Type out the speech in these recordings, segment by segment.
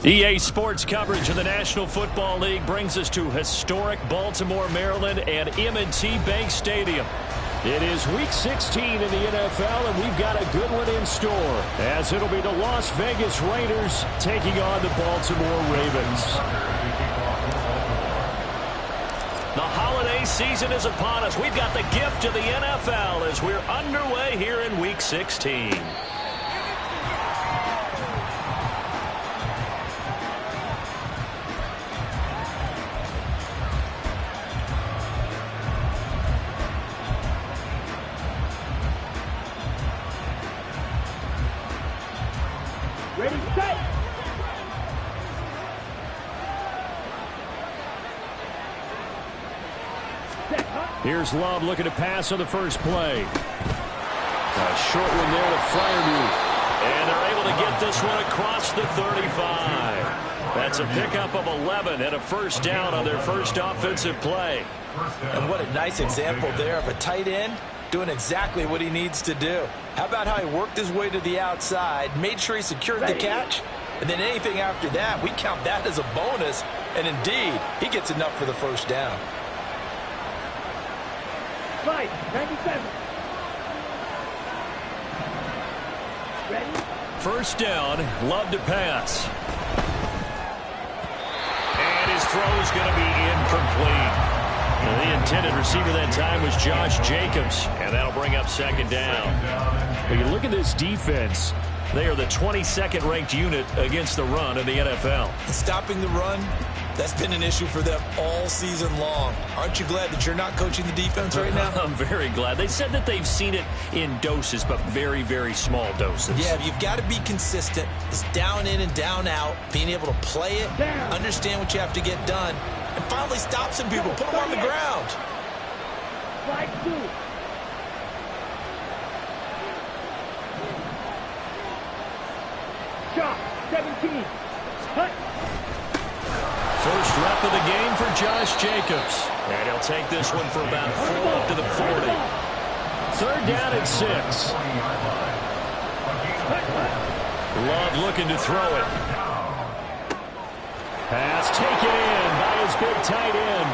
EA Sports coverage of the National Football League brings us to historic Baltimore, Maryland and M&T Bank Stadium. It is Week 16 in the NFL, and we've got a good one in store, as it'll be the Las Vegas Raiders taking on the Baltimore Ravens. The holiday season is upon us. We've got the gift of the NFL as we're underway here in Week 16. Ready, set. Here's Love looking to pass on the first play. A short one there to Freiermuth. And they're able to get this one across the 35. That's a pickup of 11 and a first down on their first offensive play. And what a nice example there of a tight end doing exactly what he needs to do. How about how he worked his way to the outside, made sure he secured the catch, and then anything after that, we count that as a bonus. And indeed, he gets enough for the first down. Right, 97. Ready? First down, Love to pass. And his throw is going to be incomplete. The intended receiver that time was Josh Jacobs, and that'll bring up second down. When you look at this defense, they are the 22nd ranked unit against the run in the NFL. Stopping the run, that's been an issue for them all season long. Aren't you glad that you're not coaching the defense right now? I'm very glad. They said that they've seen it in doses, but very, very small doses. Yeah, you've got to be consistent. It's down in and down out, being able to play it, understand what you have to get done, and finally stop some people, put them on the ground. Flag 2. Shot, 17. Hut. First rep of the game for Josh Jacobs. And he'll take this one for about 4 up to the 40. Third down and 6. Love looking to throw it. Pass taken in by his big tight end.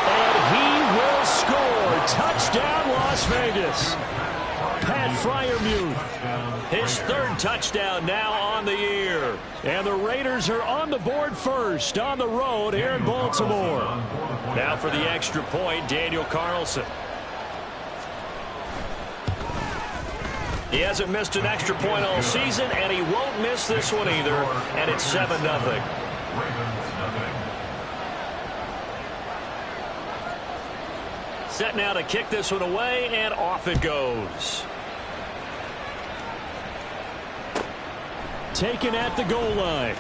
And he will score. Touchdown, Las Vegas. Pat Freiermuth, his third touchdown now on the year. And the Raiders are on the board first on the road here in Baltimore. Now for the extra point, Daniel Carlson. He hasn't missed an extra point all season, and he won't miss this one either. And it's 7-0. Set now to kick this one away, and off it goes. Taken at the goal line.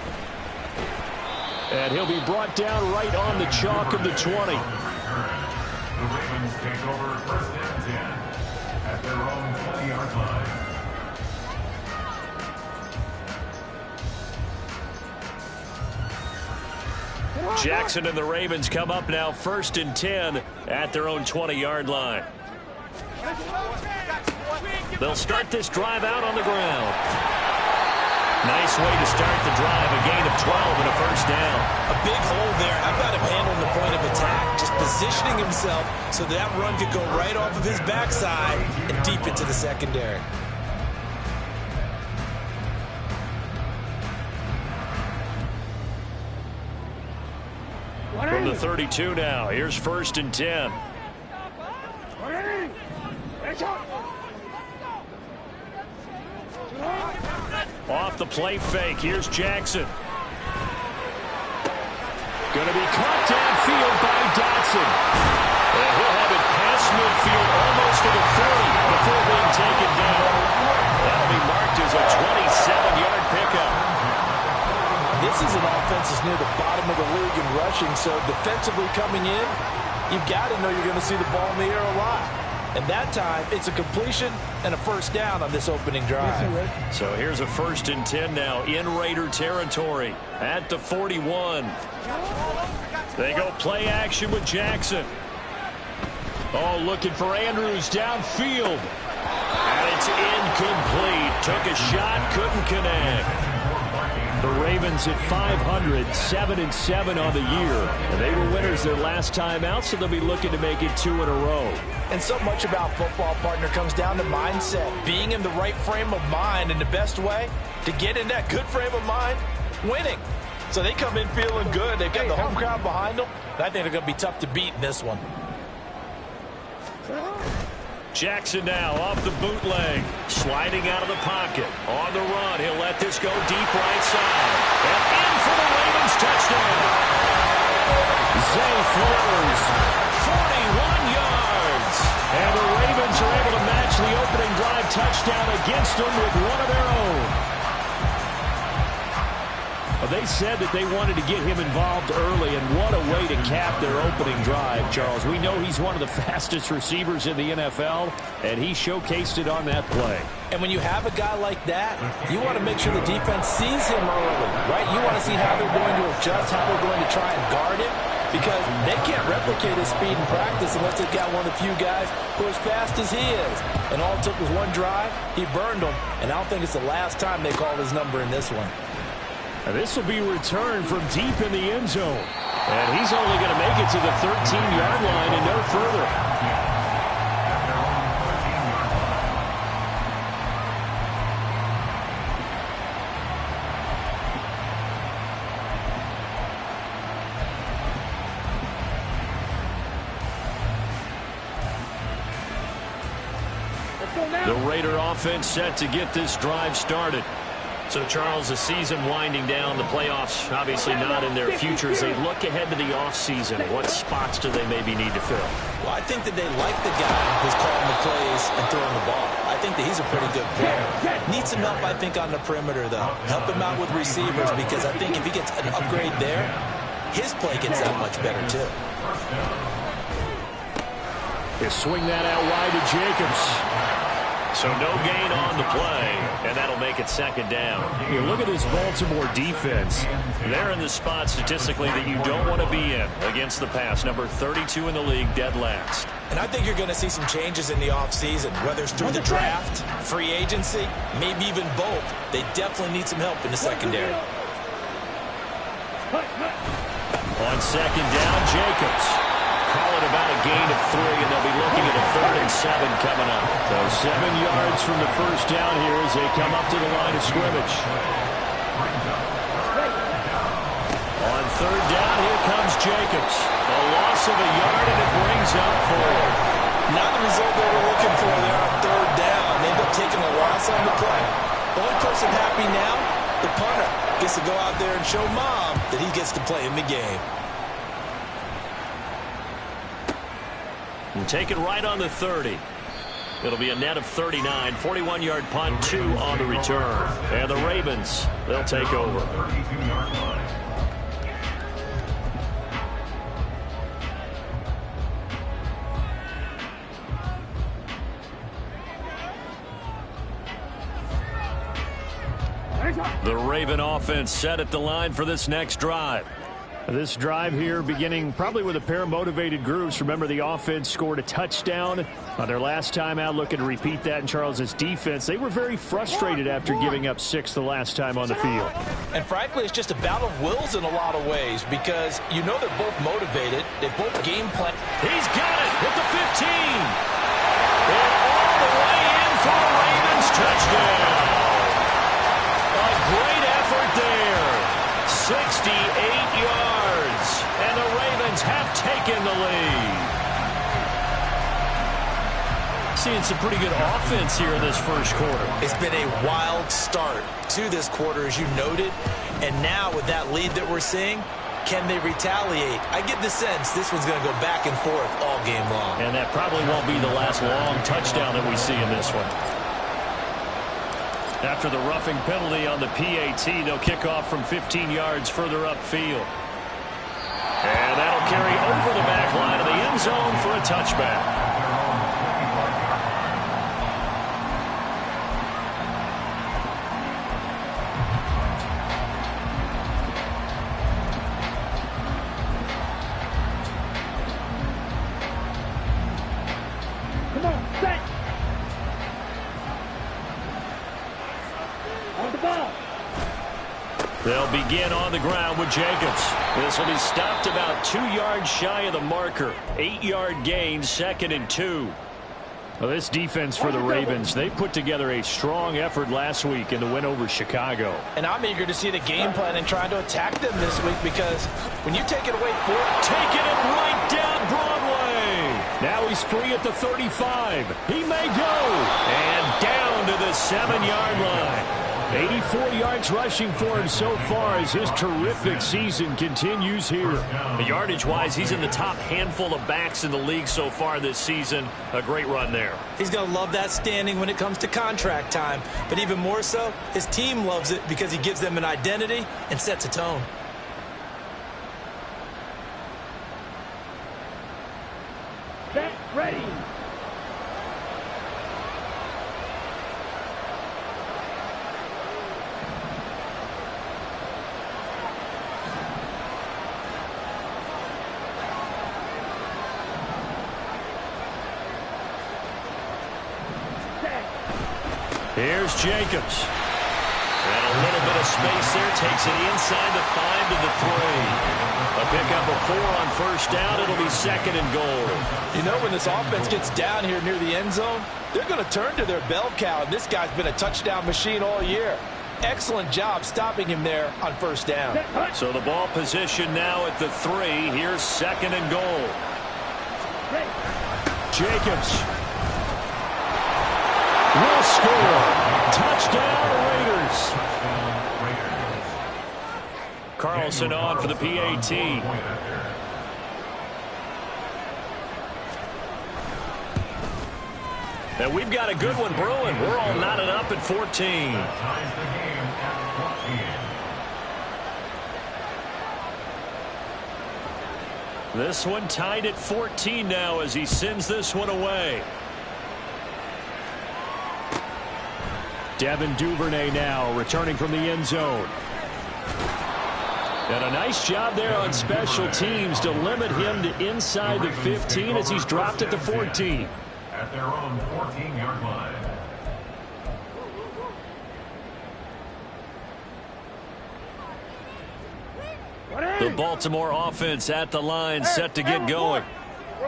And he'll be brought down right on the chalk of the 20. The Ravens take over first and 10 at their own 20-yard line. Jackson and the Ravens come up now first and 10 at their own 20-yard line. They'll start this drive out on the ground. Nice way to start the drive, a gain of 12 and a first down. A big hole there. How about him handling the point of attack? Just positioning himself so that run could go right off of his backside and deep into the secondary. From the 32 now, here's first and 10. Off the play fake, here's Jackson. Going to be caught downfield by Dotson. And he'll have it past midfield almost to the 40 before being taken down. That'll be marked as a 27-yard pickup. This is an offense that's near the bottom of the league in rushing, so defensively coming in, you've got to know you're going to see the ball in the air a lot. And that time, it's a completion and a first down on this opening drive. So here's a first and 10 now in Raider territory at the 41. They go play action with Jackson. Oh, looking for Andrews downfield. And it's incomplete. Took a shot, couldn't connect. The Ravens at 500, 7-7 on the year. And they were winners their last time out, so they'll be looking to make it 2 in a row. And so much about football, partner, comes down to mindset. Being in the right frame of mind, and the best way to get in that good frame of mind, winning. So they come in feeling good. They've got the home crowd behind them. I think they're going to be tough to beat in this one. Jackson now off the bootleg, sliding out of the pocket. On the run, he'll let this go deep right side. And in for the Ravens touchdown. Zay Flores, 41 yards. And the Ravens are able to match the opening drive touchdown against them with one of their own. They said that they wanted to get him involved early, and what a way to cap their opening drive, Charles. We know he's one of the fastest receivers in the NFL, and he showcased it on that play. And when you have a guy like that, you want to make sure the defense sees him early, right? You want to see how they're going to adjust, how they're going to try and guard him, because they can't replicate his speed in practice unless they've got one of the few guys who are as fast as he is. And all it took was one drive. He burned them, and I don't think it's the last time they call his number in this one. And this will be returned from deep in the end zone. And he's only going to make it to the 13-yard line and no further. The Raider offense set to get this drive started. So, Charles, the season winding down, the playoffs obviously not in their future. As they look ahead to the offseason, what spots do they maybe need to fill? Well, I think that they like the guy who's calling the plays and throwing the ball. I think that he's a pretty good player. Needs some help, I think, on the perimeter, though. Help him out with receivers, because I think if he gets an upgrade there, his play gets that much better, too. They swing that out wide to Jacobs. So no gain on the play, and that'll make it second down. You look at this Baltimore defense. They're in the spot statistically that you don't want to be in against the pass. Number 32 in the league, dead last. And I think you're going to see some changes in the offseason, whether it's through the draft, free agency, maybe even both. They definitely need some help in the secondary. On second down, Jacobs. Call it about a gain of 3, and they'll be looking at a 3rd and 7 coming up. So 7 yards from the first down here as they come up to the line of scrimmage. On 3rd down, here comes Jacobs. A loss of a yard, and it brings up 4. Not the result they were looking for there on 3rd down. They end up taking a loss on the play. The only person happy now, the punter, gets to go out there and show Mom that he gets to play in the game. And take it right on the 30. It'll be a net of 39. 41-yard punt, 2 on the return. And the Ravens, they'll take over. The Raven offense set at the line for this next drive. This drive here beginning probably with a pair of motivated groups. Remember, the offense scored a touchdown on their last time out. Looking to repeat that in Charles's defense. They were very frustrated after giving up 6 the last time on the field. And frankly, it's just a battle of wills in a lot of ways, because you know they're both motivated. They both game plan. He's got it at the 15. And all the way in for a Ravens touchdown. A great effort there. 68 yards, and the Ravens have taken the lead. Seeing some pretty good offense here in this first quarter. It's been a wild start to this quarter, as you noted, and now with that lead that we're seeing, can they retaliate? I get the sense this one's going to go back and forth all game long. And that probably won't be the last long touchdown that we see in this one. After the roughing penalty on the PAT, they'll kick off from 15 yards further upfield. And that'll carry over the back line of the end zone for a touchback. Come on, set. On the ball. The They'll begin on the ground with Jacobs. This will be stopped about 2 yards shy of the marker. 8-yard gain, 2nd and 2. Well, this defense for the Ravens, they put together a strong effort last week in the win over Chicago. And I'm eager to see the game plan and trying to attack them this week, because when you take it away, taking it right down Broadway. Now he's free at the 35. He may go. And down to the 7-yard line. 84 yards rushing for him so far as his terrific season continues here. Yardage-wise, he's in the top handful of backs in the league so far this season. A great run there. He's going to love that standing when it comes to contract time. But even more so, his team loves it because he gives them an identity and sets a tone. Set, ready. Here's Jacobs. And a little bit of space there. Takes it inside the 5 to the 3. A pickup of 4 on first down. It'll be 2nd and goal. You know, when this offense gets down here near the end zone, they're going to turn to their bell cow. And this guy's been a touchdown machine all year. Excellent job stopping him there on first down. So the ball position now at the 3. Here's 2nd and goal. Jacobs will score. Touchdown, Raiders. Carlson on for the PAT. And we've got a good one brewing. We're all knotted up at 14. This one tied at 14 now as he sends this one away. Devin Duvernay now returning from the end zone. And a nice job there on special teams to limit him to inside the 15 as he's dropped at the 14. At their own 14-yard line. The Baltimore offense at the line, set to get going.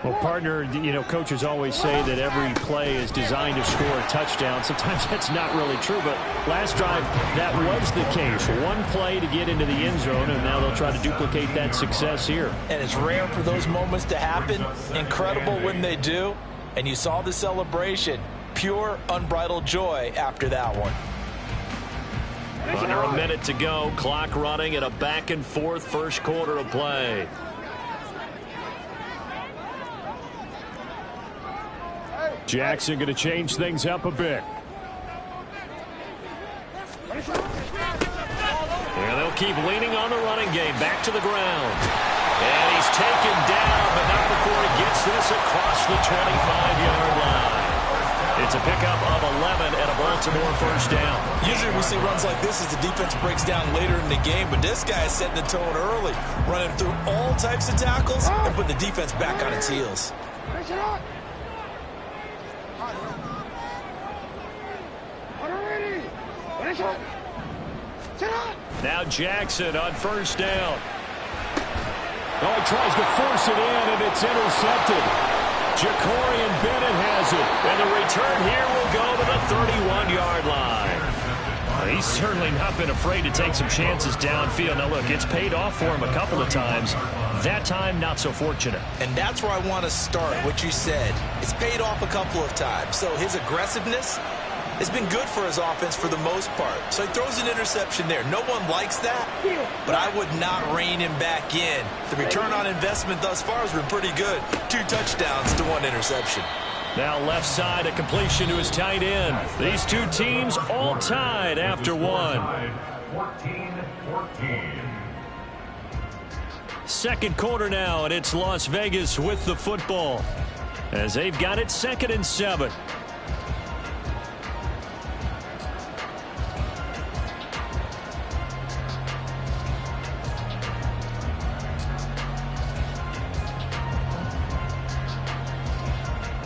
Well, partner, you know, coaches always say that every play is designed to score a touchdown. Sometimes that's not really true, but last drive, that was the case. One play to get into the end zone, and now they'll try to duplicate that success here. And it's rare for those moments to happen. Incredible when they do. And you saw the celebration. Pure, unbridled joy after that one. Under a minute to go. Clock running at a back-and-forth first quarter of play. Jackson going to change things up a bit. And they'll keep leaning on the running game. Back to the ground. And he's taken down, but not before he gets this across the 25-yard line. It's a pickup of 11 and a Baltimore first down. Usually we see runs like this as the defense breaks down later in the game, but this guy is setting the tone early, running through all types of tackles and putting the defense back on its heels. Now Jackson on first down. Oh, he tries to force it in, and it's intercepted. Jacorian Bennett has it. And the return here will go to the 31-yard line. He's certainly not been afraid to take some chances downfield. Now, look, it's paid off for him a couple of times. That time, not so fortunate. And that's where I want to start, what you said. It's paid off a couple of times. So his aggressiveness has been good for his offense for the most part. So he throws an interception there. No one likes that, but I would not rein him back in. The return on investment thus far has been pretty good. 2 touchdowns to 1 interception. Now left side, a completion to his tight end. These two teams all tied after 1. 14-14. Second quarter now, and it's Las Vegas with the football as they've got it 2nd and 7.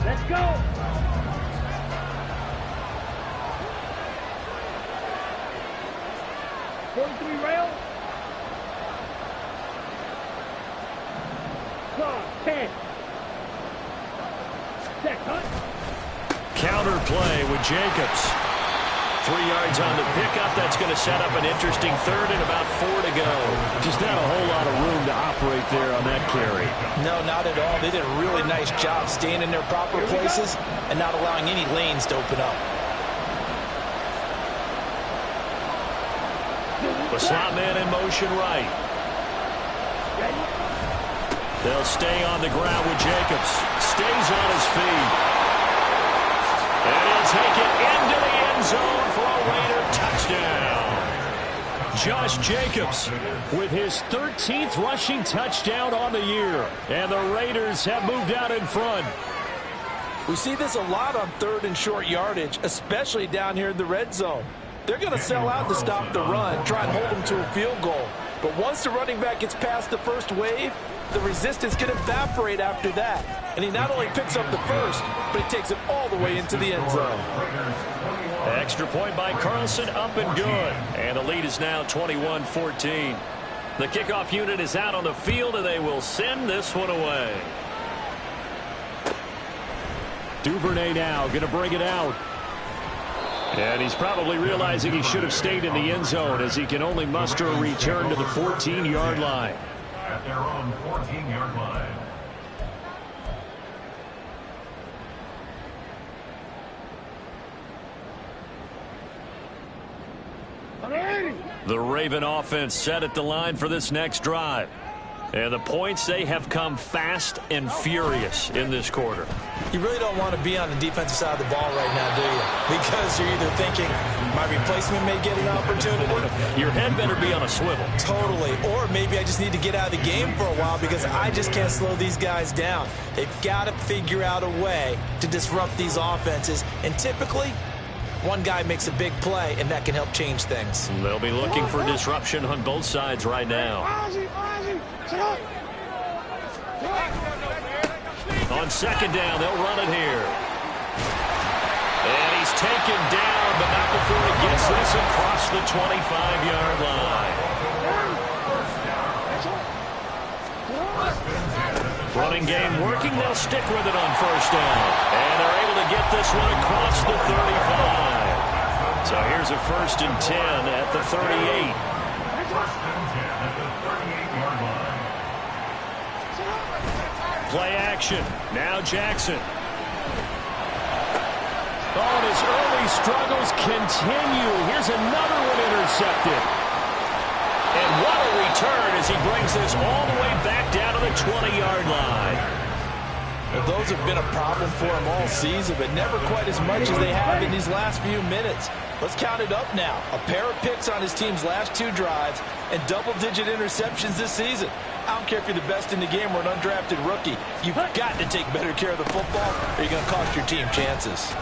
Let's go. Rail. 10. Set, cut. Counter play with Jacobs. 3 yards on the pickup. That's going to set up an interesting third and about 4 to go. Just not a whole lot of room to operate there on that carry. No, not at all. They did a really nice job staying in their proper places and not allowing any lanes to open up. The slot man in motion right. They'll stay on the ground with Jacobs. Stays on his feet. And he'll take it into the end zone for a Raider touchdown. Josh Jacobs with his 13th rushing touchdown on the year. And the Raiders have moved out in front. We see this a lot on 3rd and short yardage, especially down here in the red zone. They're going to sell out to stop the run, try and hold them to a field goal. But once the running back gets past the first wave, the resistance can evaporate after that. And he not only picks up the first, but he takes it all the way into the end zone. Extra point by Carlson, up and good. And the lead is now 21-14. The kickoff unit is out on the field, and they will send this one away. Duvernay now going to bring it out. And he's probably realizing he should have stayed in the end zone as he can only muster a return to the 14-yard line. At their own 14-yard line. The Raven offense set at the line for this next drive. And the points, they have come fast and furious in this quarter. You really don't want to be on the defensive side of the ball right now, do you? Because you're either thinking, my replacement may get an opportunity. Your head better be on a swivel. Totally. Or maybe I just need to get out of the game for a while because I just can't slow these guys down. They've got to figure out a way to disrupt these offenses. And typically, one guy makes a big play, and that can help change things. They'll be looking for disruption on both sides right now. On 2nd down, they'll run it here. And he's taken down, but not before he gets this across the 25-yard line. Running game working. They'll stick with it on 1st down. And they're able to get this one across the 35. So here's a 1st and 10 at the 38. 1st and 10 at the 38-yard line. Play action. Now Jackson. Oh, and his early struggles continue. Here's another one intercepted. And what a return as he brings this all the way back down to the 20-yard line. Well, those have been a problem for him all season, but never quite as much as they have in these last few minutes. Let's count it up now. A pair of picks on his team's last 2 drives and double-digit interceptions this season. I don't care if you're the best in the game or an undrafted rookie. You've got to take better care of the football or you're going to cost your team chances.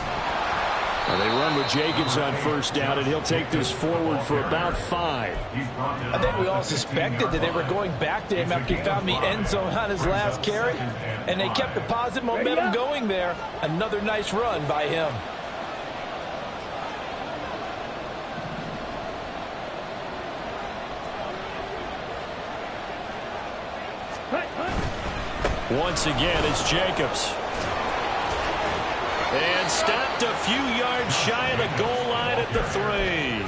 Well, they run with Jacobs on 1st down, and he'll take this forward for about 5. I think we all suspected that they were going back to him after he found the end zone on his last carry, and they kept the positive momentum going there. Another nice run by him. Once again, it's Jacobs. And stopped a few yards shy of the goal line at the 3.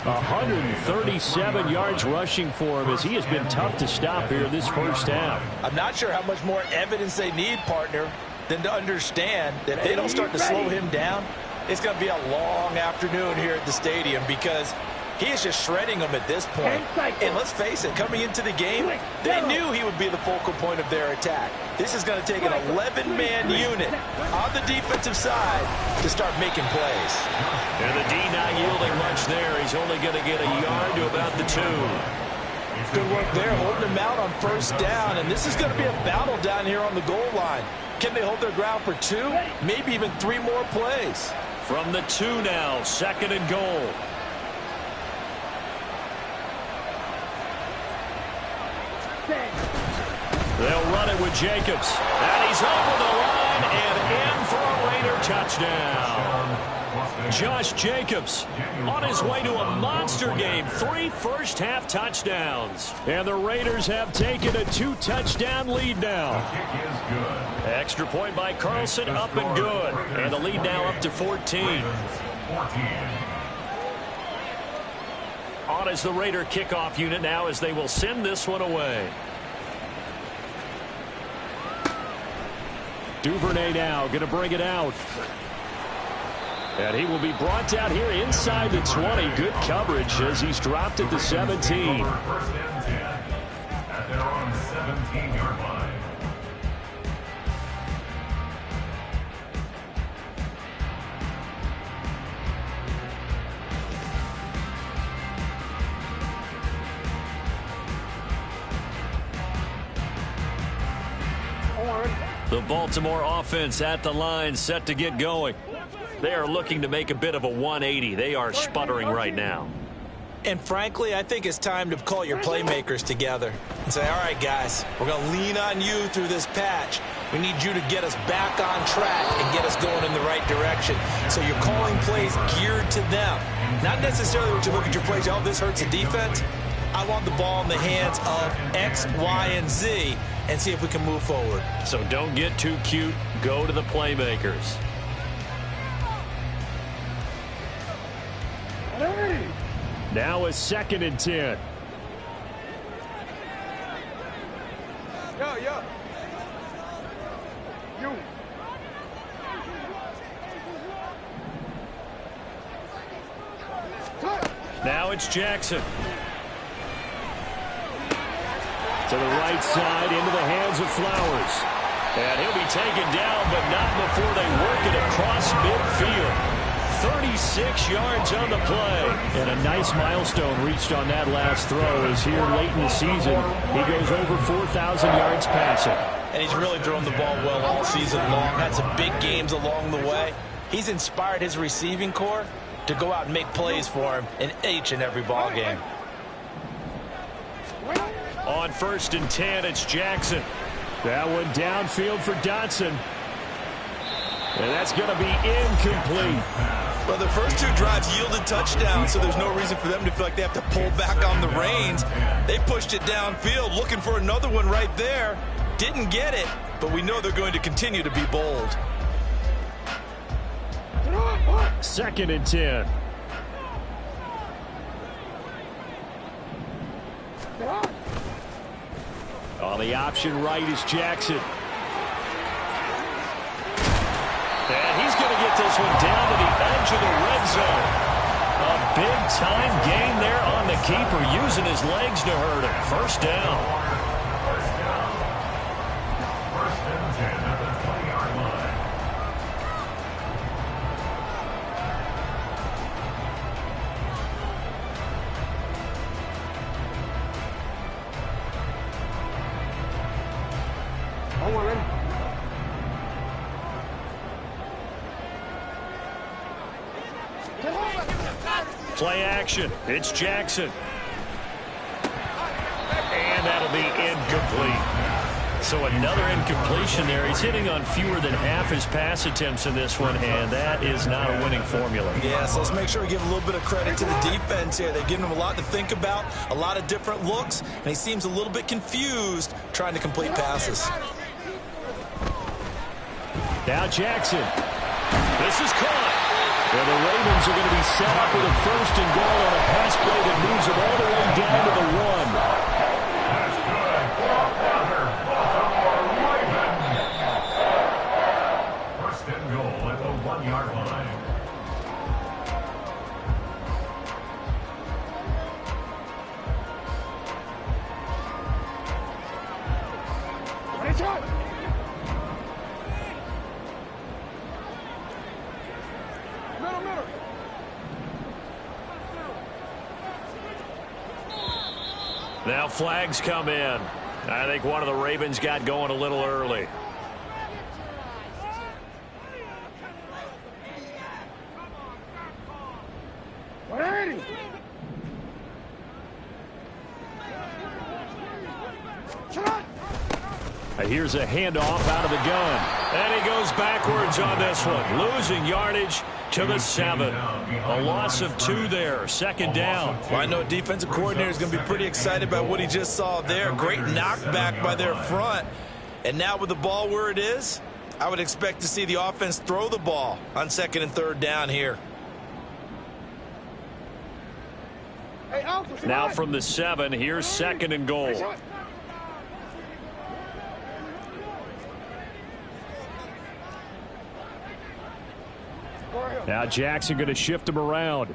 137 yards rushing for him as he has been tough to stop here this 1st half. I'm not sure how much more evidence they need, partner, than to understand that if they don't start to slow him down, it's going to be a long afternoon here at the stadium because he is just shredding them at this point. And let's face it, coming into the game, they knew he would be the focal point of their attack. This is going to take an 11-man unit on the defensive side to start making plays. And the D not yielding much there. He's only going to get a yard to about the 2. Good work there, holding him out on 1st down. And this is going to be a battle down here on the goal line. Can they hold their ground for 2, maybe even 3 more plays? From the 2 now, 2nd and goal. They'll run it with Jacobs. And he's over the line and in for a Raider touchdown. Josh Jacobs on his way to a monster game. 3 first-half touchdowns. And the Raiders have taken a 2-touchdown lead now. Extra point by Carlson, up and good. And the lead now up to 14. On as the Raider kickoff unit now as they will send this one away. Duvernay now going to bring it out. And he will be brought down here inside the 20. Good coverage as he's dropped at the 17. First and 10 at their own 17-yard line. The Baltimore offense at the line, set to get going. They are looking to make a bit of a 180. They are sputtering right now. And frankly, I think it's time to call your playmakers together and say, all right, guys, we're going to lean on you through this patch. We need you to get us back on track and get us going in the right direction. So you're calling plays geared to them. Not necessarily what you look at your plays, oh, this hurts the defense. I want the ball in the hands of X, Y, and Z and see if we can move forward. So don't get too cute. Go to the playmakers. Now a 2nd and 10. Yo. You. Now it's Jackson. To the right side, into the hands of Flowers. And he'll be taken down, but not before they work it across midfield. 36 yards on the play. And a nice milestone reached on that last throw as here late in the season, he goes over 4,000 yards passing. And he's really thrown the ball well all season long. Had some big games along the way. He's inspired his receiving corps to go out and make plays for him in each and every ball game. On 1st and 10, it's Jackson. That one downfield for Dotson. And that's going to be incomplete. Well, the first 2 drives yielded touchdowns, so there's no reason for them to feel like they have to pull back on the reins. They pushed it downfield, looking for another one right there. Didn't get it, but we know they're going to continue to be bold. 2nd and 10. On the option right is Jackson. And he's going to get this one down to the edge of the red zone. A big-time gain there on the keeper, using his legs to hurt him. First down. First and 10 at the 20-yard line. Play action. It's Jackson. And that'll be incomplete. So another incompletion there. He's hitting on fewer than half his pass attempts in this one, and that is not a winning formula. Yeah, so let's make sure we give a little bit of credit to the defense here. They've given him a lot to think about, a lot of different looks, and he seems a little bit confused trying to complete passes. Now Jackson. This is caught. And the Ravens are going to be set up with a 1st and goal on a pass play that moves them all the way down to the 1. That's good. Baltimore Ravens. 1st and goal at the 1-yard line. Now flags come in. I think one of the Ravens got going a little early. Here's a handoff out of the gun. And he goes backwards on this one, losing yardage to the 7. A loss of 2 there, second down. Well, I know a defensive coordinator is going to be pretty excited about what he just saw there. Great knockback by their front. And now with the ball where it is, I would expect to see the offense throw the ball on 2nd and 3rd down here. Now from the 7, here's 2nd and goal. Now Jackson going to shift him around.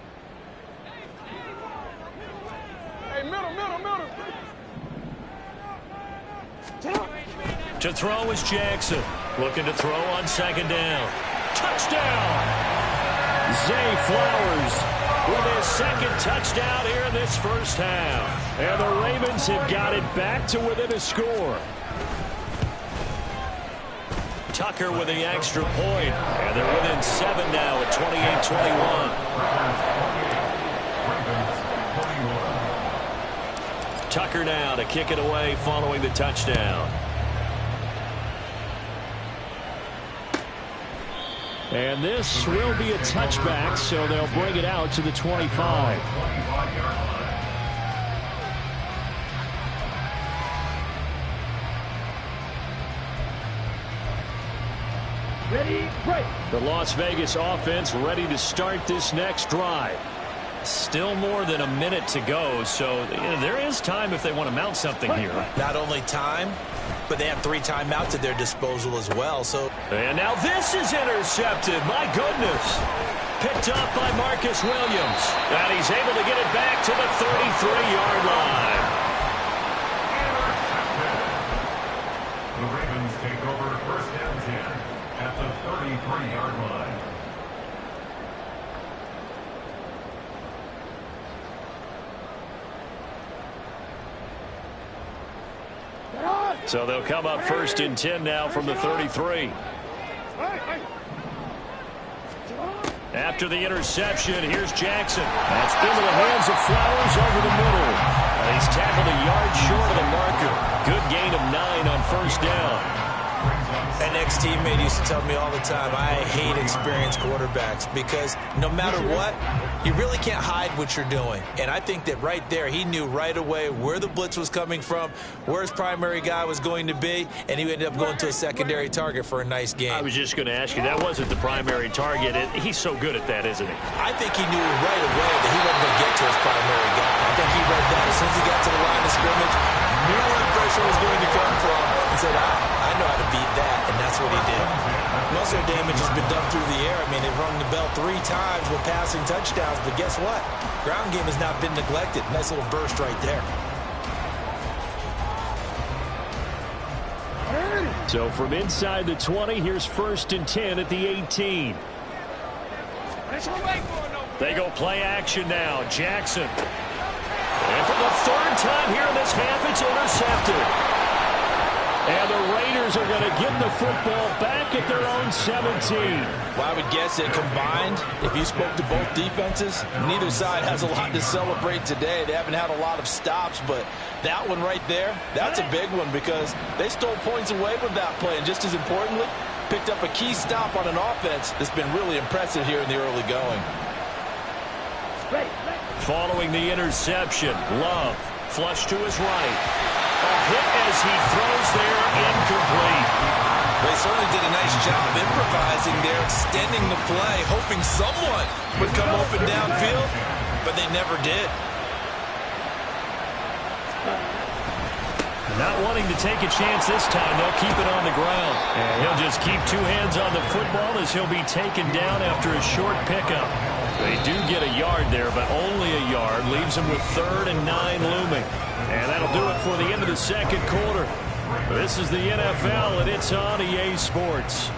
Hey, middle. To throw is Jackson. Looking to throw on 2nd down. Touchdown! Zay Flowers with his 2nd touchdown here in this first half. And the Ravens have got it back to within a score. Tucker with the extra point. And they're within 7 now at 28-21. Tucker now to kick it away following the touchdown. And this will be a touchback, so they'll bring it out to the 25. Ready, break. The Las Vegas offense ready to start this next drive. Still more than a minute to go, so there is time if they want to mount something here. Not only time, but they have 3 timeouts at their disposal as well. And now this is intercepted. My goodness. Picked up by Marcus Williams. And he's able to get it back to the 33-yard line. The Ravens take over 1st and 10 at the 33-yard line. So they'll come up 1st and 10 now from the 33. After the interception, here's Jackson. That's into the hands of Flowers over the middle. And he's tackled a yard short of the marker. Good gain of 9 on 1st down. An ex-teammate used to tell me all the time, I hate experienced quarterbacks because no matter what, you really can't hide what you're doing. And I think that right there, he knew right away where the blitz was coming from, where his primary guy was going to be, and he ended up going to a secondary target for a nice game. I was just going to ask you, that wasn't the primary target. He's so good at that, isn't he? I think he knew right away that he wasn't going to get to his primary guy. I think he read that as soon as he got to the line of scrimmage, knew where the pressure was going to come from, and said, I know how to beat that, and that's what he did. Most of their damage has been done through the air. I mean, they've rung the bell 3 times with passing touchdowns, but guess what? Ground game has not been neglected. Nice little burst right there. So from inside the 20, here's 1st and 10 at the 18. They go play action now. Jackson. And for the 3rd time here in this half, it's intercepted. And the Raiders are going to get the football back at their own 17. Well, I would guess that combined, if you spoke to both defenses, neither side has a lot to celebrate today. They haven't had a lot of stops, but that one right there, that's a big one because they stole points away with that play. And just as importantly, picked up a key stop on an offense that's been really impressive here in the early going. Following the interception, Love flush to his right. A hit as he throws there, incomplete. They certainly did a nice job improvising there, extending the play, hoping someone would come open downfield, but they never did. Not wanting to take a chance this time, they'll keep it on the ground. And he'll just keep 2 hands on the football as he'll be taken down after a short pickup. They do get a yard there, but only a yard. Leaves them with 3rd and 9 looming. And that'll do it for the end of the 2nd quarter. This is the NFL, and it's on EA Sports.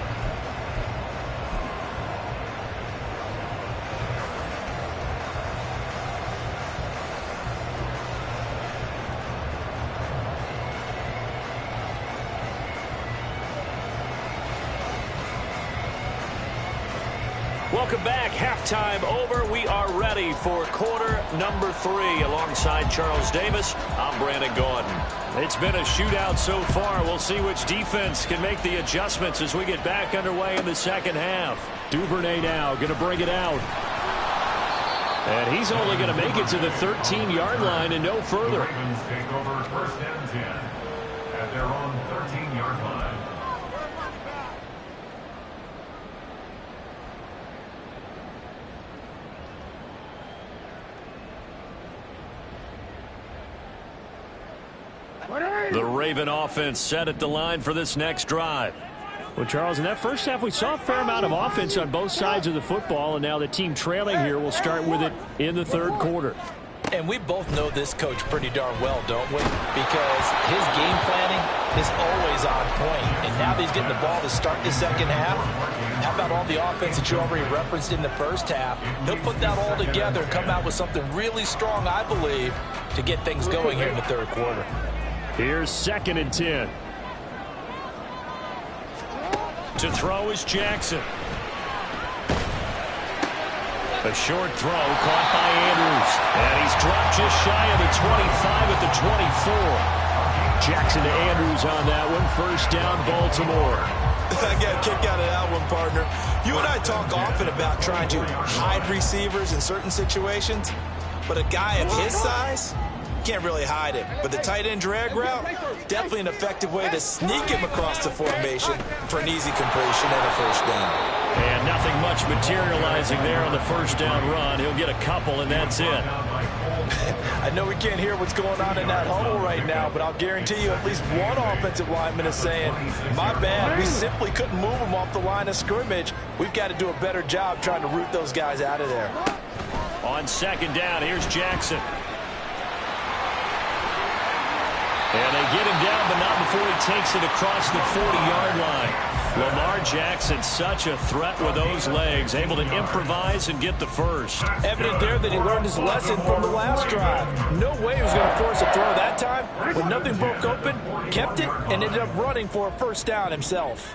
Welcome back. Halftime over. We are ready for quarter number 3. Alongside Charles Davis, I'm Brandon Gaudin. It's been a shootout so far. We'll see which defense can make the adjustments as we get back underway in the second half. Duvernay now going to bring it out. And he's only going to make it to the 13-yard line and no further. The Ravens take over first and 10 at their own 13-yard line. The Raven offense set at the line for this next drive. Well, Charles, in that first half, we saw a fair amount of offense on both sides of the football, and now the team trailing here will start with it in the third quarter. And we both know this coach pretty darn well, don't we? Because his game planning is always on point. And now that he's getting the ball to start the second half, how about all the offense that you already referenced in the first half? He'll put that all together and come out with something really strong, I believe, to get things going here in the third quarter. Here's 2nd and 10. To throw is Jackson. A short throw caught by Andrews. And he's dropped just shy of the 25 at the 24. Jackson to Andrews on that one. First down, Baltimore. I got a kick out of that one, partner. You and I talk often about trying to hide receivers in certain situations. But a guy of his size, can't really hide him. But the tight end drag route, definitely an effective way to sneak him across the formation for an easy completion and a first down. And nothing much materializing there on the first down run. He'll get a couple, and that's it. I know we can't hear what's going on in that huddle right now, but I'll guarantee you at least one offensive lineman is saying, my bad, we simply couldn't move them off the line of scrimmage. We've got to do a better job trying to root those guys out of there. On second down, here's Jackson. And they get him down, but not before he takes it across the 40-yard line. Lamar Jackson, such a threat with those legs, able to improvise and get the first. Evident there that he learned his lesson from the last drive. No way he was going to force a throw that time. When nothing broke open, kept it, and ended up running for a first down himself.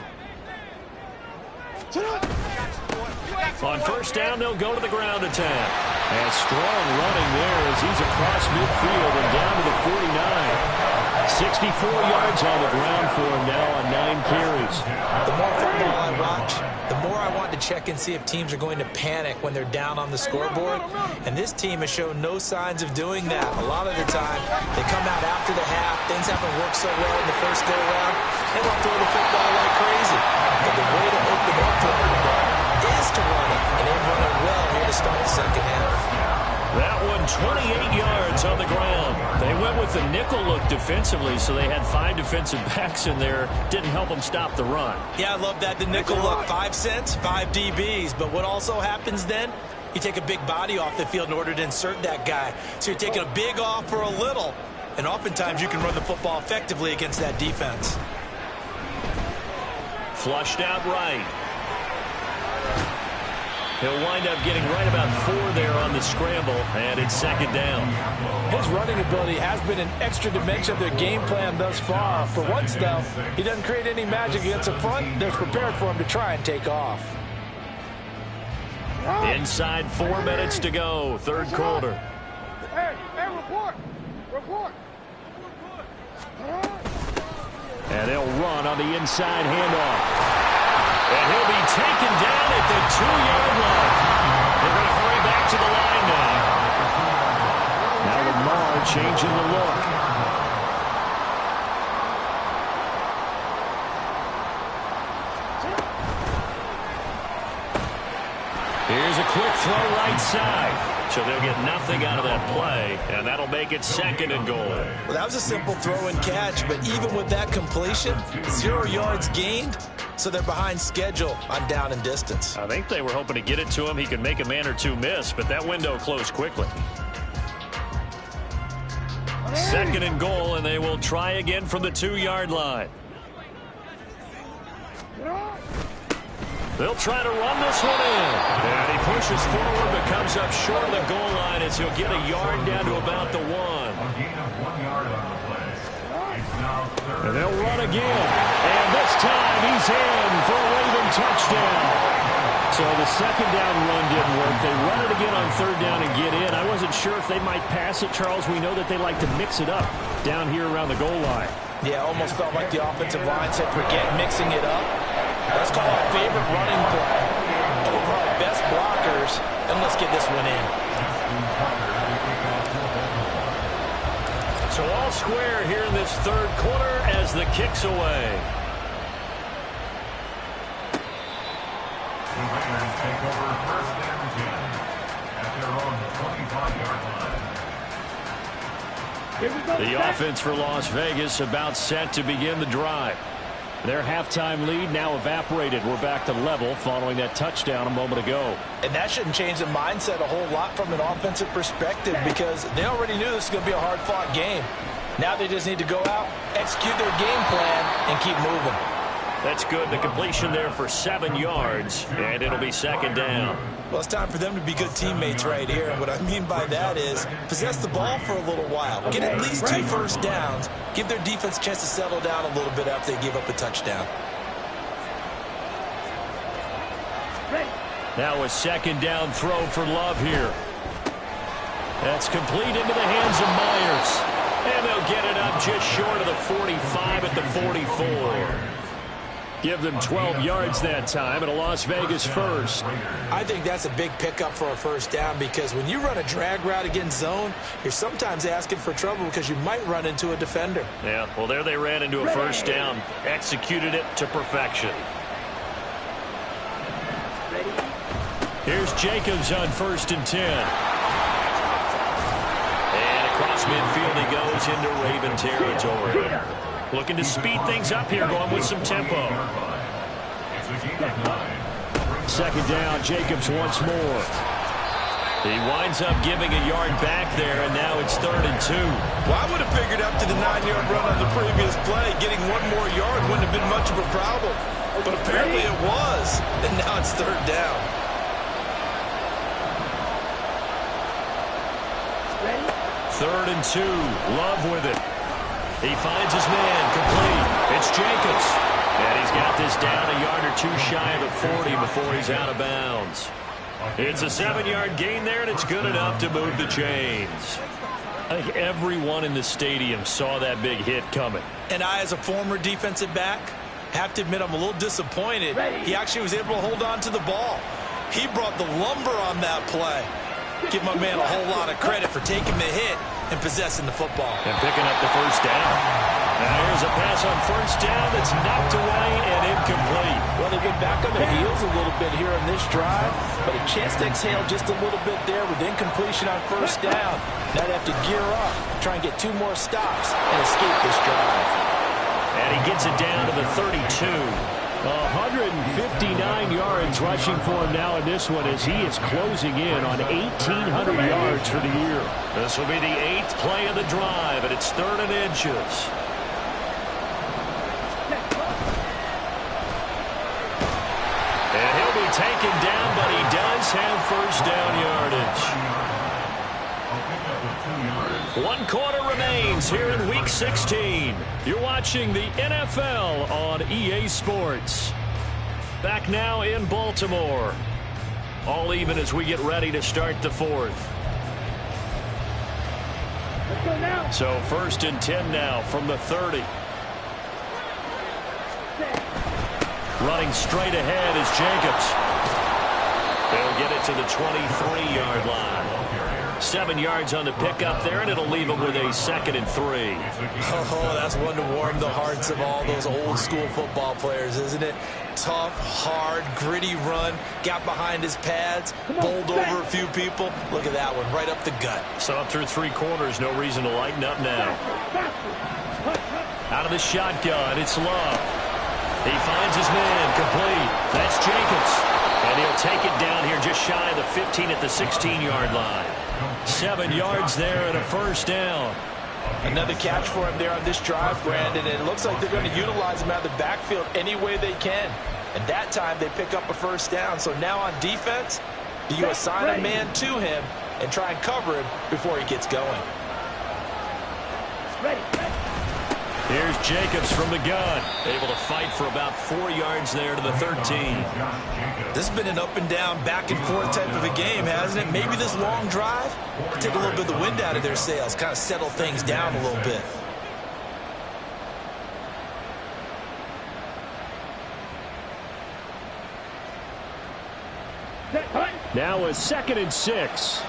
On first down, they'll go to the ground attack. And strong running there as he's across midfield and down to the 49. 64 yards on the ground for him now on 9 carries. The more football I watch, the more I want to check and see if teams are going to panic when they're down on the scoreboard. And this team has shown no signs of doing that. A lot of the time, they come out after the half. Things haven't worked so well in the first go-around. They want to throw the football like crazy. But the way to open up for everybody is to run it. And they've run it well here to start the second half. That one, 28 yards on the ground. They went with the nickel look defensively, so they had 5 defensive backs in there. Didn't help them stop the run. Yeah, I love that. The nickel look, 5 cents, 5 DBs. But what also happens then, you take a big body off the field in order to insert that guy. So you're taking a big off for a little. And oftentimes you can run the football effectively against that defense. Flushed out right. He'll wind up getting right about 4 there on the scramble, and it's second down. His running ability has been an extra dimension of their game plan thus far. For once, though, he doesn't create any magic against the front. They're prepared for him to try and take off. Inside 4 minutes to go, third quarter. Hey, report. Report. And they'll run on the inside handoff. And he'll be taken down at the 2-yard line. They're going to hurry back to the line now. Now Lamar changing the look. Here's a quick throw right side. So they'll get nothing out of that play, and that'll make it 2nd and goal. Well, that was a simple throw and catch, but even with that completion, 0 yards gained. So they're behind schedule on down and distance. I think they were hoping to get it to him. He could make a man or two miss, but that window closed quickly. 2nd and goal, and they will try again from the 2-yard line. They'll try to run this one in. And he pushes forward but comes up short of the goal line as he'll get a yard down to about the 1. A gain of 1 yard on the play. It's now third. And they'll run again. And this time he's in for a Raven touchdown. So the second down run didn't work. They run it again on third down and get in. I wasn't sure if they might pass it, Charles. We know that they like to mix it up down here around the goal line. Yeah, almost felt like the offensive line said, forget mixing it up. Let's call our favorite running play. We're probably best blockers, and let's get this one in. So all square here in this third quarter as the kick's away. The Raiders take over first and 10 at their own 25-yard line. The offense for Las Vegas about set to begin the drive. Their halftime lead now evaporated. We're back to level following that touchdown a moment ago. And that shouldn't change the mindset a whole lot from an offensive perspective because they already knew this was going to be a hard-fought game. Now they just need to go out, execute their game plan, and keep moving. That's good. The completion there for 7 yards, and it'll be second down. Well, it's time for them to be good teammates right here. And what I mean by that is possess the ball for a little while. Get at least 2 first downs. Give their defense a chance to settle down a little bit after they give up a touchdown. Now a second down throw for Love here. That's complete into the hands of Myers. And they'll get it up just short of the 45 at the 44. Give them 12 yards that time and a Las Vegas first. I think that's a big pickup for a first down because when you run a drag route against zone, you're sometimes asking for trouble because you might run into a defender. Yeah, well, there they ran into a first down. Executed it to perfection. Here's Jacobs on 1st and 10. And across midfield he goes into Raven territory. Looking to speed things up here, going with some tempo. Second down, Jacobs once more. He winds up giving a yard back there, and now it's 3rd and 2. Well, I would have figured after the 9-yard run on the previous play, getting 1 more yard wouldn't have been much of a problem. But apparently it was, and now it's 3rd down. Third and 2, Love with it. He finds his man, complete. It's Jacobs. And he's got this down a yard or 2 shy of the 40 before he's out of bounds. It's a 7-yard gain there, and it's good enough to move the chains. I think everyone in the stadium saw that big hit coming. And I, as a former defensive back, have to admit I'm a little disappointed. He actually was able to hold on to the ball. He brought the lumber on that play. Give my man a whole lot of credit for taking the hit and possessing the football. And picking up the first down. Now here's a pass on first down that's knocked away and incomplete. Well, they get back on their heels a little bit here in this drive, but a chance to exhale just a little bit there with incompletion on first down. Now they have to gear up, try and get 2 more stops and escape this drive. And he gets it down to the 32. 159 yards rushing for him now in this one as he is closing in on 1,800 yards for the year. This will be the 8th play of the drive, and it's 3rd and inches. And he'll be taken down, but he does have first down yardage. 1 quarter remains here in Week 16. You're watching the NFL on EA Sports. Back now in Baltimore. All even as we get ready to start the 4th. So 1st and 10 now from the 30. Running straight ahead is Jacobs. They'll get it to the 23-yard line. 7 yards on the pickup there, and it'll leave them with a 2nd and 3. Oh, that's one to warm the hearts of all those old school football players, isn't it? Tough, hard, gritty run, got behind his pads, bowled over a few people. Look at that one, right up the gut. So up through 3 quarters, no reason to lighten up now. Out of the shotgun, it's Love. He finds his man, complete. That's Jacobs. And he'll take it down here just shy of the 15 at the 16-yard line. 7 yards there and a first down. Another catch for him there on this drive, Brandon, and it looks like they're going to utilize him out of the backfield any way they can. And that time they pick up a first down. So now on defense, do you assign a man to him and try and cover him before he gets going? Here's Jacobs from the gun. Able to fight for about 4 yards there to the 13. This has been an up and down, back and forth type of a game, hasn't it? Maybe this long drive will take a little bit of the wind out of their sails, kind of settle things down a little bit. Now a 2nd and 6.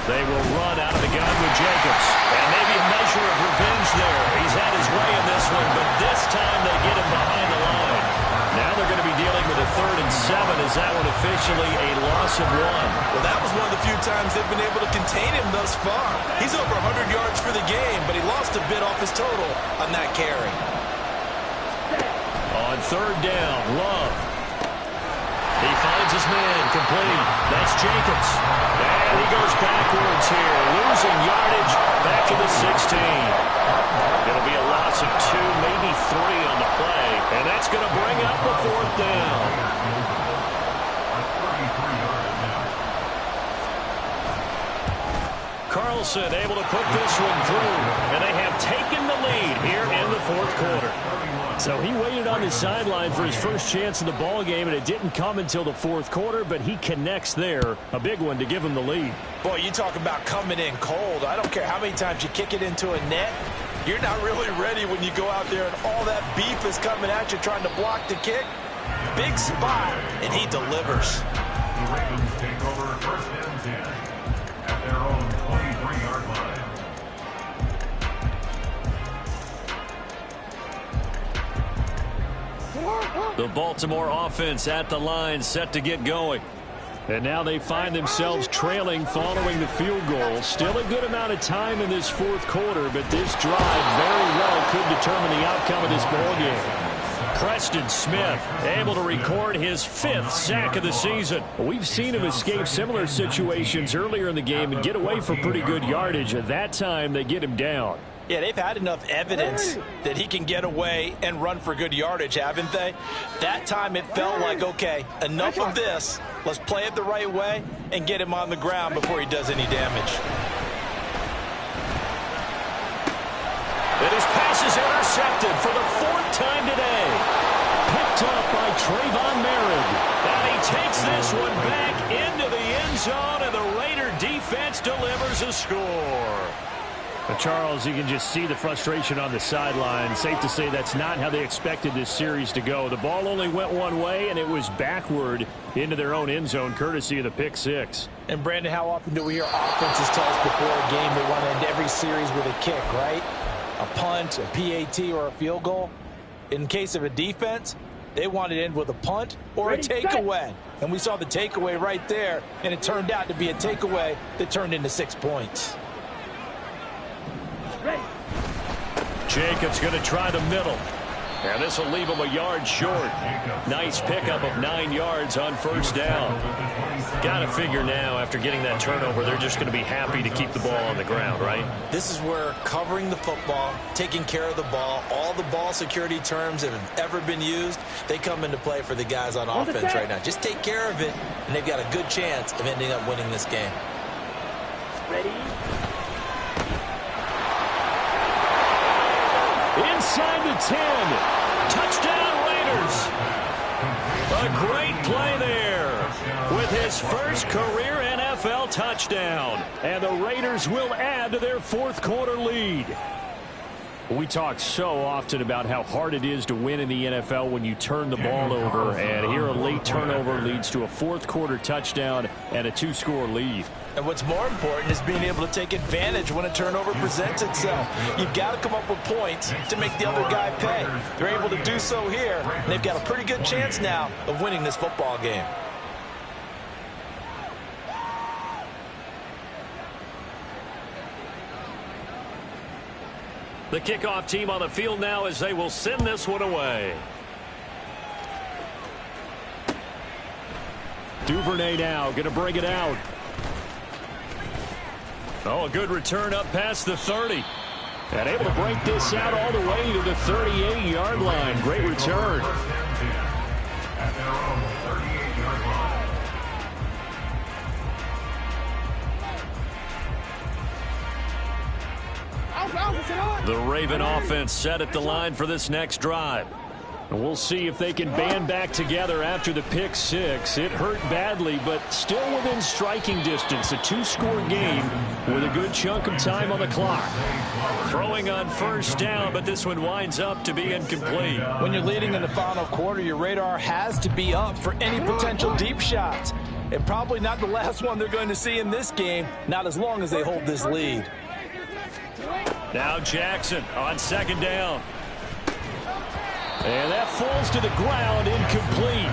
They will run out of the gun with Jacobs. And maybe a measure of revenge there. He's had his way in this one, but this time they get him behind the line. Now they're going to be dealing with a 3rd and 7. Is that one officially a loss of 1? Well, that was one of the few times they've been able to contain him thus far. He's over 100 yards for the game, but he lost a bit off his total on that carry. On 3rd down, Love. He finds his man, complete. That's Jacobs. And he goes backwards here, losing yardage back to the 16. It'll be a loss of 2, maybe 3 on the play, and that's going to bring up the 4th down. Carlson able to put this one through, and they have taken the lead here in the 4th quarter. So he waited on the sideline for his first chance in the ball game, and it didn't come until the 4th quarter, but he connects there. A big one to give him the lead. Boy, you talk about coming in cold. I don't care how many times you kick it into a net. You're not really ready when you go out there and all that beef is coming at you trying to block the kick. Big spot, and he delivers. The Ravens take over 1st and 10 at their own 23-yard line. The Baltimore offense at the line, set to get going. And now they find themselves trailing following the field goal. Still a good amount of time in this 4th quarter, but this drive very well could determine the outcome of this ball game. Preston Smith able to record his 5th sack of the season. We've seen him escape similar situations earlier in the game and get away for pretty good yardage. At that time, they get him down. Yeah, they've had enough evidence that he can get away and run for good yardage, haven't they? That time it felt like, okay, enough of this. Let's play it the right way and get him on the ground before he does any damage. And his pass is intercepted for the 4th time today. Picked up by Trayvon Merritt. And he takes this one back into the end zone, and the Raider defense delivers a score. But Charles, you can just see the frustration on the sideline. Safe to say that's not how they expected this series to go. The ball only went one way, and it was backward into their own end zone, courtesy of the pick 6. And, Brandon, how often do we hear offenses tell us before a game they want to end every series with a kick, right? A punt, a PAT, or a field goal. In case of a defense, they want to end with a punt or a takeaway. And we saw the takeaway right there, and it turned out to be a takeaway that turned into 6 points. Jacobs going to try the middle. And this will leave him a yard short. Nice pickup of 9 yards on 1st down. Got to figure now, after getting that turnover, they're just going to be happy to keep the ball on the ground, right? This is where covering the football, taking care of the ball, all the ball security terms that have ever been used, they come into play for the guys on offense right now. Just take care of it, and they've got a good chance of ending up winning this game. Ready? Inside the 10. Touchdown, Raiders. A great play there with his first career NFL touchdown. And the Raiders will add to their 4th quarter lead. We talk so often about how hard it is to win in the NFL when you turn the ball over. And here a late turnover leads to a 4th quarter touchdown and a 2-score lead. And what's more important is being able to take advantage when a turnover presents itself. You've got to come up with points to make the other guy pay. They're able to do so here, and they've got a pretty good chance now of winning this football game. The kickoff team on the field now as they will send this one away. Duvernay now going to bring it out. Oh, a good return up past the 30. And able to break this out all the way to the 38-yard line. Great return. At their own 38-yard line. The Raven offense set at the line for this next drive. And we'll see if they can band back together after the pick six. It hurt badly, but still within striking distance. A two-score game with a good chunk of time on the clock. Throwing on first down, but this one winds up to be incomplete. When you're leading in the final quarter, your radar has to be up for any potential deep shots. And probably not the last one they're going to see in this game, not as long as they hold this lead. Now Jackson on second down. And that falls to the ground, incomplete.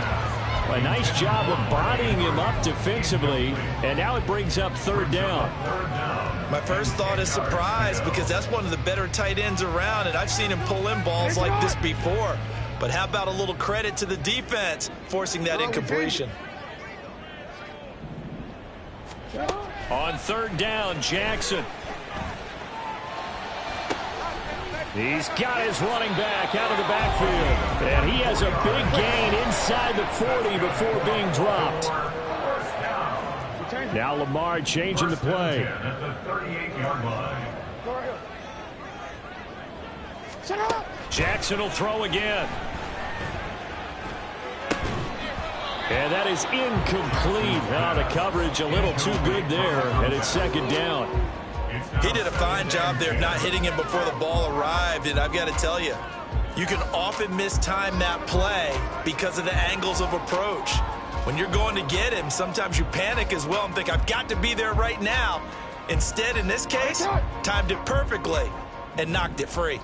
A nice job of bodying him up defensively, and now it brings up third down. My first thought is surprise, because that's one of the better tight ends around, and I've seen him pull in balls like this before. But how about a little credit to the defense forcing that incompletion? On third down, Jackson. He's got his running back out of the backfield. And he has a big gain inside the 40 before being dropped. Now Lamar changing the play. At the 38-yard line. Jackson will throw again. And that is incomplete. Now the coverage a little too good there, and it's second down. He did a fine job there of not hitting him before the ball arrived, and I've got to tell you, you can often mistime that play because of the angles of approach. When you're going to get him, sometimes you panic as well and think, I've got to be there right now. Instead, in this case, timed it perfectly and knocked it free.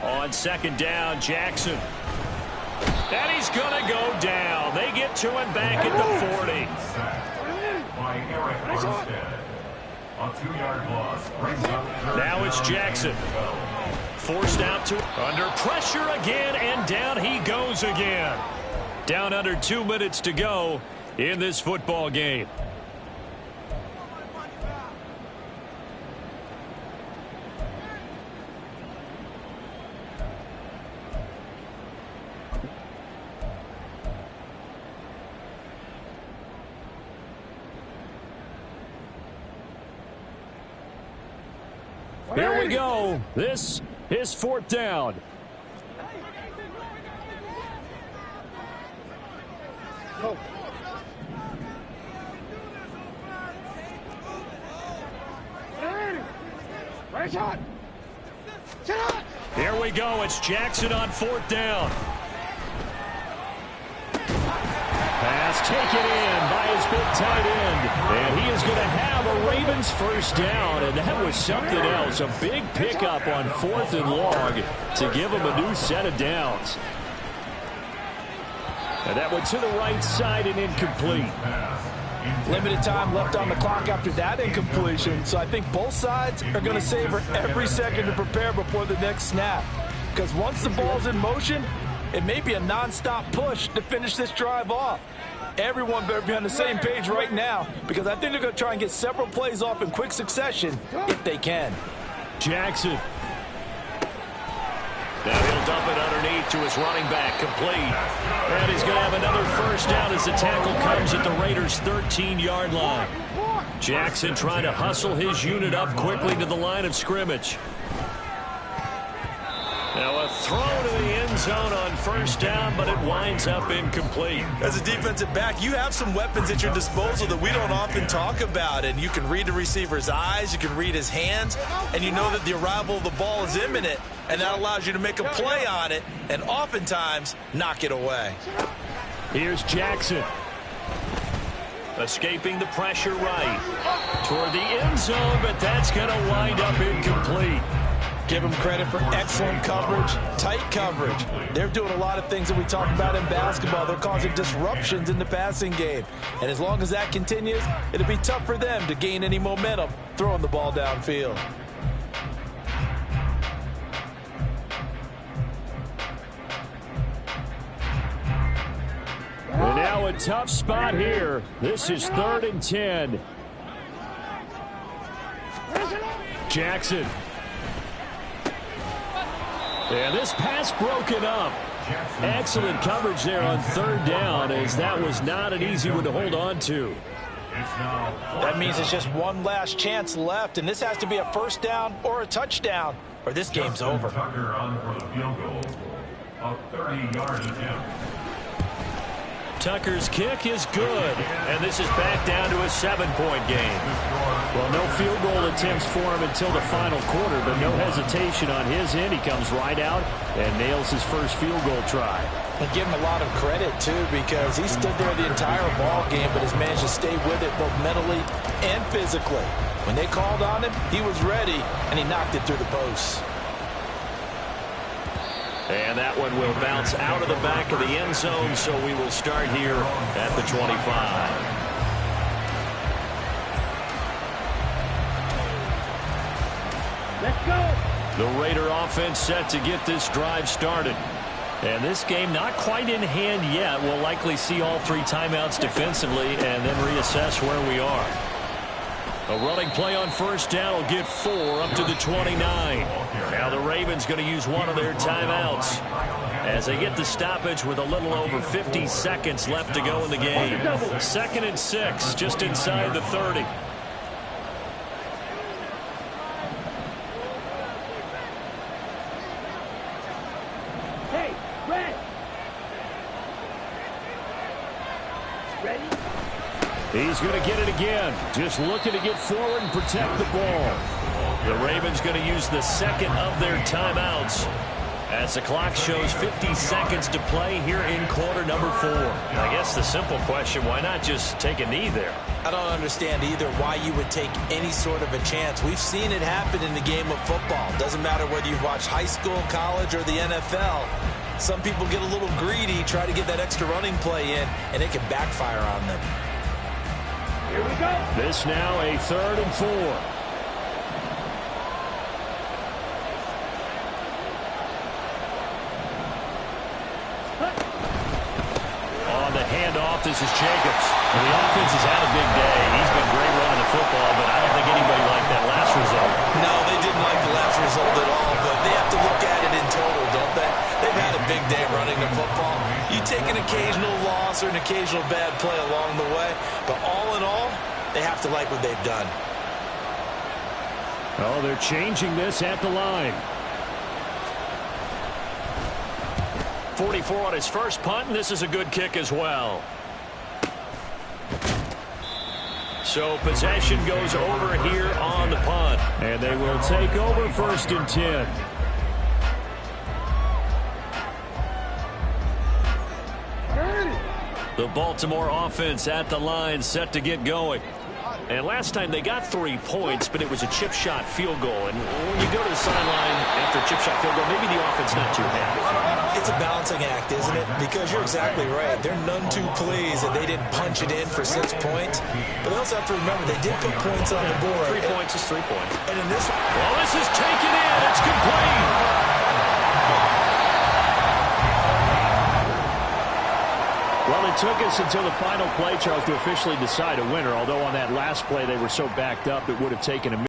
On second down, Jackson. And he's going to go down. They get to him back at the 40. By Eric Armstead. A 2-yard loss brings up now it's Jackson. Forced out to under pressure again, and down he goes again. Down under 2 minutes to go in this football game. Here we go. This is fourth down. Here we go. It's Jackson on fourth down. Pass taken in by his big tight end. And he is going to have a Ravens first down. And that was something else. A big pickup on 4th and long to give him a new set of downs. And that went to the right side and incomplete. Limited time left on the clock after that incompletion. So I think both sides are going to savor every second to prepare before the next snap. Because once the ball's in motion, it may be a nonstop push to finish this drive off. Everyone better be on the same page right now, because I think they're going to try and get several plays off in quick succession if they can. Jackson. Now he'll dump it underneath to his running back, complete. And he's going to have another first down as the tackle comes at the Raiders' 13-yard line. Jackson trying to hustle his unit up quickly to the line of scrimmage. Now a throw to the end zone on first down, but it winds up incomplete. As a defensive back, you have some weapons at your disposal that we don't often talk about. And you can read the receiver's eyes, you can read his hands, and you know that the arrival of the ball is imminent. And that allows you to make a play on it and oftentimes knock it away. Here's Jackson. Escaping the pressure right toward the end zone, but that's going to wind up incomplete. Give them credit for excellent coverage, tight coverage. They're doing a lot of things that we talk about in basketball. They're causing disruptions in the passing game. And as long as that continues, it'll be tough for them to gain any momentum throwing the ball downfield. And now a tough spot here. This is 3rd and 10. Jackson. And this pass broken up. Excellent coverage there on 3rd down, as that was not an easy one to hold on to. That means it's just one last chance left, and this has to be a first down or a touchdown, or this game's over. Tucker on for the field goal. A 30-yard attempt. Tucker's kick is good, and this is back down to a 7-point game. Well, no field goal attempts for him until the final quarter, but no hesitation on his end. He comes right out and nails his first field goal try. And give him a lot of credit, too, because he stood there the entire ball game, but has managed to stay with it both mentally and physically. When they called on him, he was ready, and he knocked it through the posts. And that one will bounce out of the back of the end zone, so we will start here at the 25. Let's go. The Raider offense set to get this drive started. And this game not quite in hand yet. We'll likely see all 3 timeouts defensively and then reassess where we are. A running play on first down will get 4 up to the 29. Now the Ravens going to use one of their timeouts as they get the stoppage with a little over 50 seconds left to go in the game. 2nd and 6, just inside the 30. Hey, Red. Ready? He's going to get it again. Just looking to get forward and protect the ball. The Ravens going to use the 2nd of their timeouts as the clock shows 50 seconds to play here in quarter number 4. I guess the simple question, why not just take a knee there? I don't understand either why you would take any sort of a chance. We've seen it happen in the game of football. Doesn't matter whether you've watched high school, college, or the NFL. Some people get a little greedy, try to get that extra running play in, and it can backfire on them. Here we go. This now a 3rd and 4. On the handoff, this is Jacobs. And the offense has had a big day. He's been great running the football, but I don't think anybody liked that last result. No, they didn't like the last result at all, but they have to look at it in total, don't they? They've had a big day running the football. You take an occasional loss or an occasional bad play along the way, but all in all, they have to like what they've done. Oh, they're changing this at the line. 44 on his first punt, and this is a good kick as well. So possession goes over here on the punt. And they will take over 1st and 10. The Baltimore offense at the line set to get going. And last time they got 3 points, but it was a chip shot field goal. And when you go to the sideline after a chip shot field goal, maybe the offense not too happy. It's a balancing act, isn't it? Because you're exactly right. They're none too pleased that they didn't punch it in for 6 points. But they also have to remember they did put points on the board. 3 points is 3 points. And in this one, well, this is taken in. It's complete. Well, it took us until the final play, Charles, to officially decide a winner, although on that last play they were so backed up it would have taken a minute.